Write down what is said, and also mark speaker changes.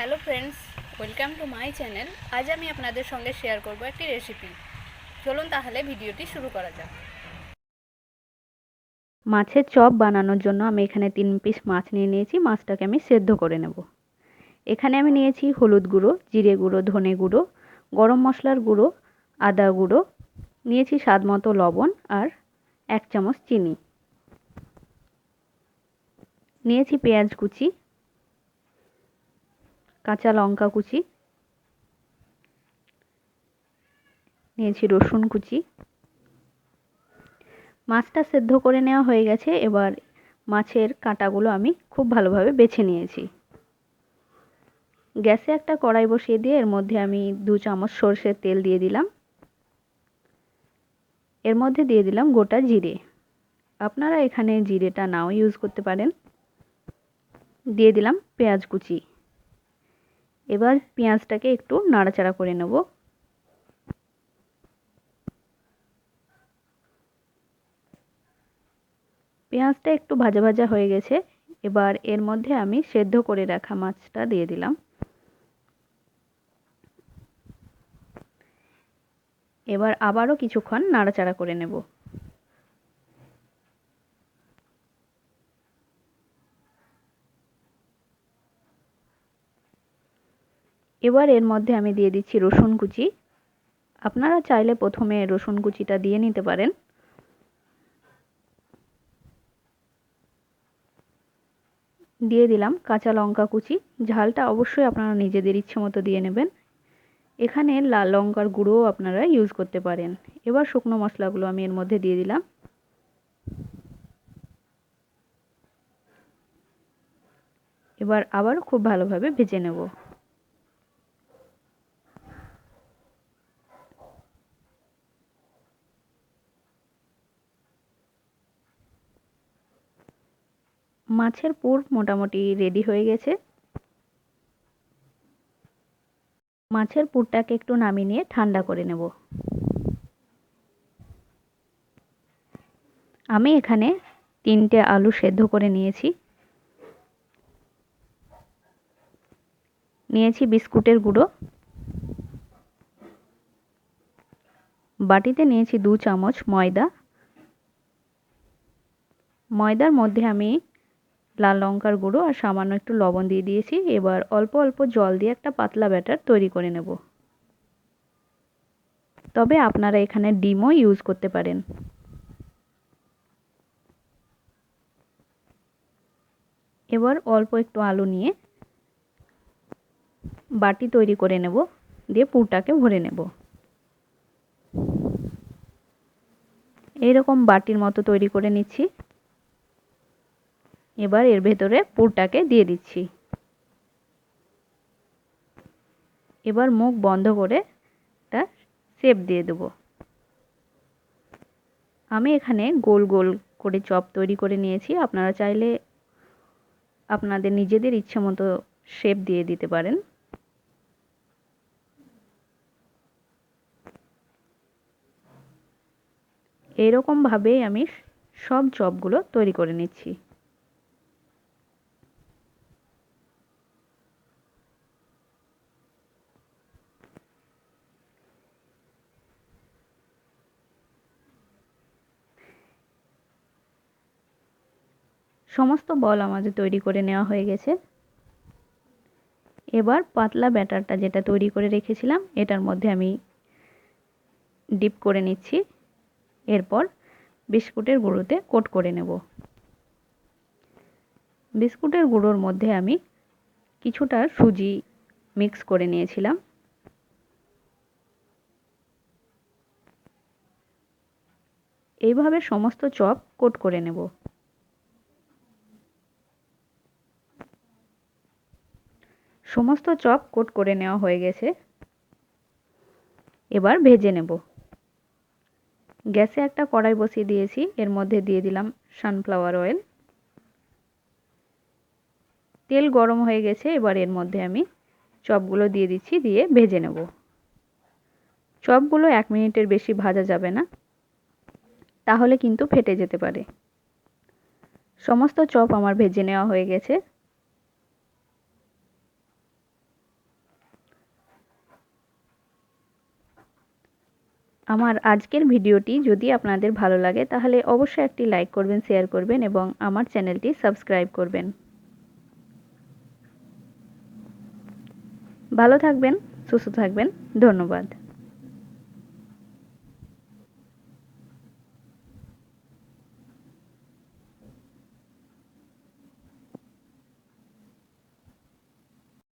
Speaker 1: Hello friends, welcome to my channel. আজ আমি আপনাদের সঙ্গে শেয়ার করব একটি রেসিপি। চলুন তাহলে ভিডিওটি শুরু করা যাক।
Speaker 2: মাছের চপ বানানোর জন্য আমি এখানে 3 পিস মাছ নিয়ে নিয়েছি। মাছটাকে আমি সেদ্ধ করে নেব। এখানে আমি নিয়েছি হলুদ গুঁড়ো, জিরে গুঁড়ো, ধনে গুঁড়ো, গরম মশলার গুঁড়ো, আদা গুঁড়ো, নিয়েছি স্বাদ মতো লবণ আর 1 চামচ চিনি। নিয়েছি পেঁয়াজ কুচি, কাঁচা লঙ্কা কুচি, নিয়েছি রসুন কুচি। মাছটা সেদ্ধ করে নেওয়া হয়ে গেছে। এবার মাছের কাঁটাগুলো আমি খুব ভালোভাবে বেছে নিয়েছি। গ্যাসে একটা কড়াই বসিয়ে দিয়ে এর মধ্যে আমি 2 চামচ সরষের তেল দিয়ে দিলাম। এর মধ্যে দিয়ে দিলাম গোটা জিরে। আপনারা এখানে জিরেটা নাও ইউজ করতে পারেন। দিয়ে দিলাম পেঁয়াজ কুচি। এবার পেঁয়াজটাকে একটু নাড়াচাড়া করে নেব। পেঁয়াজটা একটু ভাজা ভাজা হয়ে গেছে। এবার এর মধ্যে আমি সেদ্ধ করে রাখা মাছটা দিয়ে দিলাম। এবার আবারও কিছুক্ষণ নাড়াচাড়া করে নেব। এবার এর মধ্যে আমি দিয়ে দিচ্ছি রসুন কুচি। আপনারা চাইলে প্রথমে রসুন কুচিটা দিয়ে নিতে পারেন। দিয়ে দিলাম কাঁচা লঙ্কা কুচি। ঝালটা অবশ্যই আপনারা নিজেদের ইচ্ছে মতো দিয়ে নেবেন। এখানে লাল লঙ্কার গুঁড়োও আপনারা ইউজ করতে পারেন। এবার শুকনো মশলাগুলো আমি এর মধ্যে দিয়ে দিলাম। এবার আবার খুব ভালোভাবে ভেজে নেব। মাছের পুর মোটামুটি রেডি হয়ে গেছে। মাছের পুরটাকে একটু নামিয়ে নিয়ে ঠান্ডা করে নেব। আমি এখানে 3টে আলু সেদ্ধ করে নিয়েছি। নিয়েছি বিস্কুটের গুঁড়ো। বাটিতে নিয়েছি 2 চামচ ময়দা। ময়দার মধ্যে আমি লাল লঙ্কার গুঁড়ো আর সামান্য একটু লবণ দিয়ে দিয়েছি। এবার অল্প অল্প জল দিয়ে একটা পাতলা ব্যাটার তৈরি করে নেব। তবে আপনারা এখানে ডিমও ইউজ করতে পারেন। এবার অল্প একটু আলু নিয়ে বাটি তৈরি করে নেব, দিয়ে পুরটাকে ভরে নেব। এইরকম বাটির মতো তৈরি করে নিচ্ছি। এবার এর ভেতরে পুরটাকে দিয়ে দিচ্ছি। এবার মুখ বন্ধ করে একটা শেপ দিয়ে দেব। আমি এখানে গোল গোল করে চপ তৈরি করে নিয়েছি। আপনারা চাইলে আপনাদের নিজেদের ইচ্ছে মতো শেপ দিয়ে দিতে পারেন। এইরকম ভাবেই আমি সব চপগুলো তৈরি করে নিচ্ছি। সমস্ত বল আমাদের তৈরি করে নেওয়া হয়ে গেছে। এবার পাতলা ব্যাটারটা যেটা তৈরি করে রেখেছিলাম এটার মধ্যে আমি ডিপ করে নিচ্ছি। এরপর বিস্কুটের গুঁড়োতে কোট করে নেব। বিস্কুটের গুঁড়োর মধ্যে আমি কিছুটা সুজি মিক্স করে নিয়েছিলাম। এইভাবে সমস্ত চপ কোট করে নেব। সমস্ত চপ কোট করে নেওয়া হয়ে গেছে। এবার ভেজে নেব। গ্যাসে একটা কড়াই বসিয়ে দিয়েছি। এর মধ্যে দিয়ে দিলাম সানফ্লাওয়ার অয়েল। তেল গরম হয়ে গেছে। এবার এর মধ্যে আমি চপগুলো দিয়ে দিচ্ছি, দিয়ে ভেজে নেব। চপগুলো 1 মিনিটের বেশি ভাজা যাবে না, তাহলে কিন্তু ফেটে যেতে পারে। সমস্ত চপ আমার ভেজে নেওয়া হয়ে গেছে। আমার আজকের ভিডিওটি যদি আপনাদের ভালো লাগে তাহলে অবশ্যই একটি লাইক করবেন, শেয়ার করবেন এবং আমার চ্যানেলটি সাবস্ক্রাইব করবেন। ভালো থাকবেন, সুস্থ থাকবেন। ধন্যবাদ।